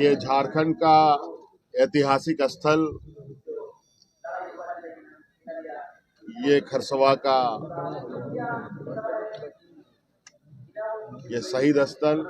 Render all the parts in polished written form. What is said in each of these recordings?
ये झारखंड का ऐतिहासिक स्थल, ये खरसवा का ये शहीद स्थल।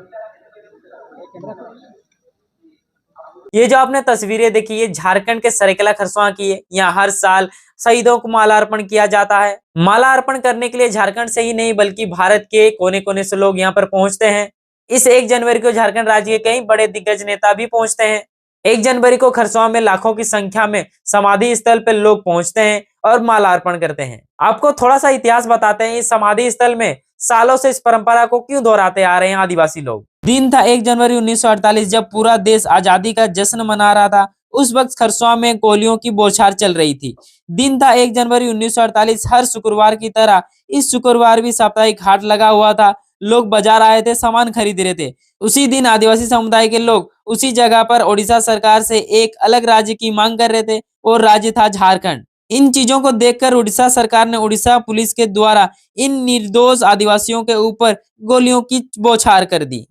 ये जो आपने तस्वीरें देखी ये झारखंड के सरेकेला खरसवा की है। यहाँ हर साल शहीदों को माला अर्पण किया जाता है। माला अर्पण करने के लिए झारखंड से ही नहीं बल्कि भारत के कोने कोने से लोग यहाँ पर पहुंचते हैं। इस 1 जनवरी को झारखंड राज्य के कई बड़े दिग्गज नेता भी पहुंचते हैं। 1 जनवरी को खरसवा में लाखों की संख्या में समाधि स्थल पर लोग पहुंचते हैं और माला अर्पण करते हैं। आपको थोड़ा सा इतिहास बताते हैं। इस समाधि स्थल में सालों से इस परंपरा को क्यों दोहराते आ रहे हैं आदिवासी लोग। दिन था 1 जनवरी 1948 जब पूरा देश आजादी का जश्न मना रहा था। उस वक्त खरसवा में गोलियों की बौछार चल रही थी। दिन था 1 जनवरी 1948। हर शुक्रवार की तरह इस शुक्रवार भी साप्ताहिक हाट लगा हुआ था। लोग बाजार आए थे, सामान खरीद रहे थे। उसी दिन आदिवासी समुदाय के लोग उसी जगह पर ओडिशा सरकार से एक अलग राज्य की मांग कर रहे थे और राज्य था झारखंड। इन चीजों को देखकर उड़ीसा सरकार ने उड़ीसा पुलिस के द्वारा इन निर्दोष आदिवासियों के ऊपर गोलियों की बौछार कर दी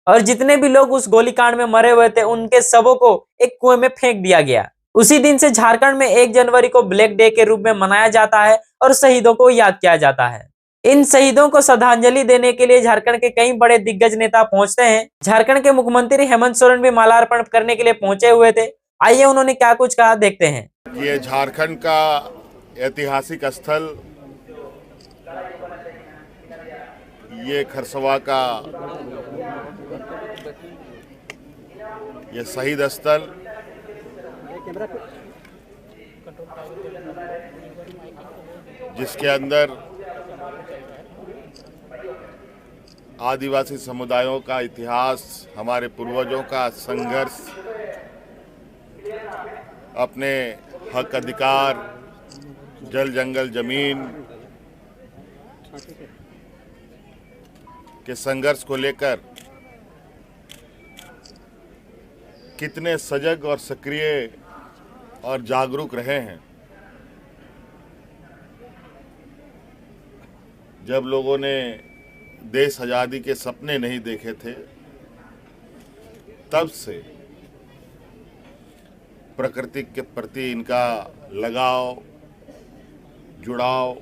और जितने भी लोग उस गोलीकांड में मरे हुए थे उनके शवों को एक कुएं में फेंक दिया गया। उसी दिन से झारखंड में 1 जनवरी को ब्लैक डे के रूप में मनाया जाता है और शहीदों को याद किया जाता है। इन शहीदों को श्रद्धांजलि देने के लिए झारखंड के कई बड़े दिग्गज नेता पहुंचते हैं। झारखंड के मुख्यमंत्री हेमंत सोरेन भी माला अर्पण करने के लिए पहुंचे हुए थे। आइए उन्होंने क्या कुछ कहा, देखते हैं। ये झारखंड का ऐतिहासिक स्थल, ये खरसवा का ये शहीद स्थल, जिसके अंदर आदिवासी समुदायों का इतिहास, हमारे पूर्वजों का संघर्ष, अपने हक अधिकार, जल जंगल जमीन के संघर्ष को लेकर कितने सजग और सक्रिय और जागरूक रहे हैं। जब लोगों ने देश आज़ादी के सपने नहीं देखे थे, तब से प्रकृति के प्रति इनका लगाव, जुड़ाव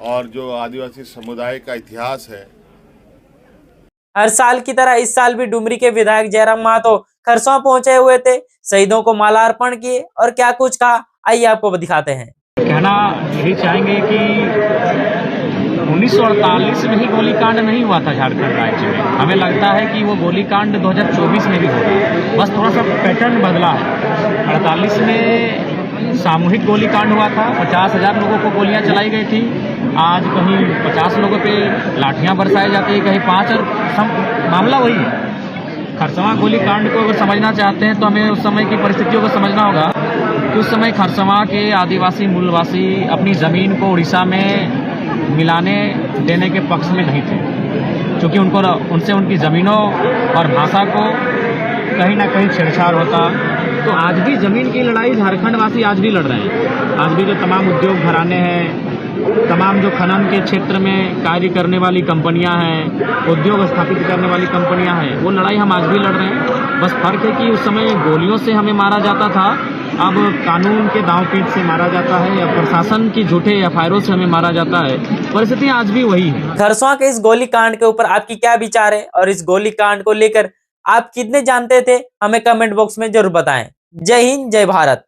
और जो आदिवासी समुदाय का इतिहास है। हर साल की तरह इस साल भी डुमरी के विधायक जयराम महतो खरसवा पहुंचे हुए थे, शहीदों को माला अर्पण किए और क्या कुछ कहा, आइए आपको दिखाते हैं। कहना यही चाहेंगे कि 1948 में ही गोलीकांड नहीं हुआ था झारखंड राज्य में। हमें लगता है कि वो गोलीकांड 2024 में भी होगा, बस थोड़ा सा पैटर्न बदला है। 48 में सामूहिक गोलीकांड हुआ था, 50,000 लोगों को गोलियां चलाई गई थी। आज कहीं 50 लोगों पे लाठियां बरसाई जाती है, कहीं 5, और मामला वही है। खरसवा गोलीकांड को अगर समझना चाहते हैं तो हमें उस समय की परिस्थितियों को समझना होगा कि उस समय खरसवा के आदिवासी मूलवासी अपनी ज़मीन को उड़ीसा में मिलाने देने के पक्ष में नहीं थे, क्योंकि उनसे उनकी ज़मीनों और भाषा को कहीं ना कहीं छेड़छाड़ होता। तो आज भी ज़मीन की लड़ाई झारखंड वासी आज भी लड़ रहे हैं। आज भी जो तमाम उद्योग घराने हैं, तमाम जो खनन के क्षेत्र में कार्य करने वाली कंपनियां हैं, उद्योग स्थापित करने वाली कंपनियां हैं, वो लड़ाई हम आज भी लड़ रहे हैं। बस फर्क है कि उस समय गोलियों से हमें मारा जाता था, अब कानून के दांव पेच से मारा जाता है या प्रशासन की झूठे एफआईआर से हमें मारा जाता है। परिस्थिति आज भी वही है। खरसवा के इस गोलीकांड के ऊपर आपकी क्या विचार है और इस गोलीकांड को लेकर आप कितने जानते थे, हमें कमेंट बॉक्स में जरूर बताएं। जय हिंद, जय भारत।